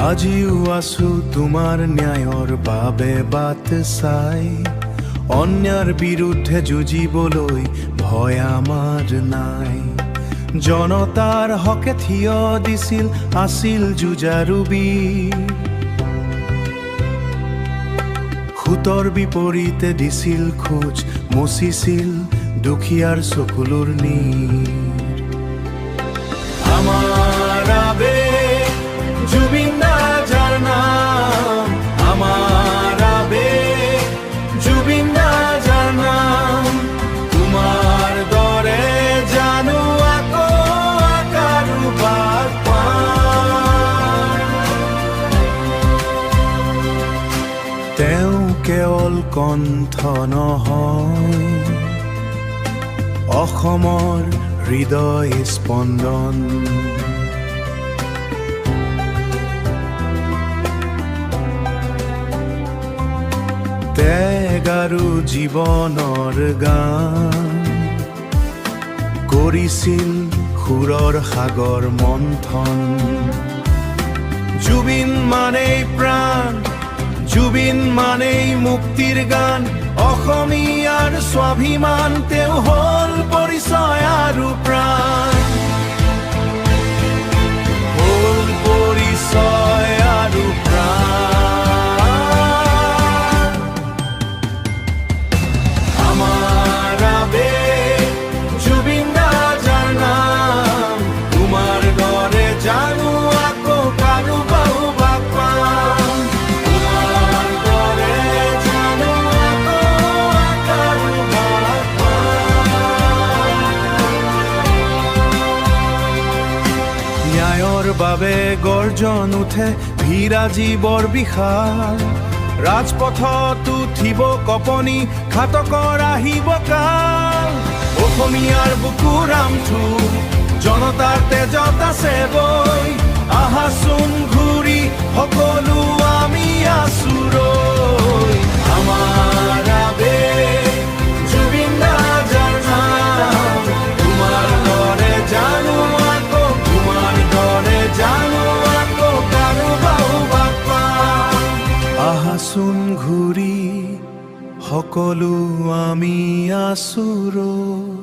আজিও আছো তোমাৰ ন্যায়ৰ বাবে বাট চাই, অন্যাৰ বিৰুদ্ধে যুঁজিবলৈ ভয় আমাৰ নাই। জনতাৰ হকে থিয় দিছিল, আছিল যুঁজাৰু বীৰ। সুতৰ বিপৰীতে দিছিল খোজ, মচিছিল দুখীয়াৰ চকুলোৰ নীৰ। আমাৰ আবেগ জুবিন দা যাৰ নাম, আমাৰ আবেগ জুবিন দা যাৰ নাম। তোমাৰ দৰে জানো আকৌ কাৰোবাক পাম। তেওঁ কেৱল কণ্ঠ নহয়, অসমৰ হৃদয় স্পন্দন। ত্যাগ আৰু জীৱনৰ গান কৰিছিল সুৰৰ সাগৰ মন্থন। জুবিন মানেই প্ৰাণ, জুবিন মানেই মুক্তিৰ গান। অসমীয়াৰ স্বাভিমান, তেওঁ হ'ল পৰিচয় আৰু প্ৰাণ। হ'ল পৰিচয় আৰু প্ৰাণ। আমাৰ আবেগ জুবিন দা যাৰ নাম, তোমাৰ দৰে জানো আকৌ কাৰোবাক পাম। তোমাৰ দৰে জানো আকৌ কাৰোবাক পাম। ন্যায়ৰ বাবে গৰ্জন উঠে ভিৰাজী বৰ বিশাল। ৰাজপথত উঠিব কঁপনি, ঘাতকৰ আহিব কাল। অসমীয়াৰ বুকুৰ আমঠু জনতাৰ তেজত আছে বৈ। আহাচোন ঘূৰি সকলো আমি আছো ৰৈ। আমাৰ আবেগ জুবিন দা যাৰ নাম, তোমাৰ দৰে জানো আকৌ, তোমাৰ দৰে জানো আকৌ কাৰোবাক পাম। আহাচোন ঘূৰি সকলো আমি আছো ৰৈ।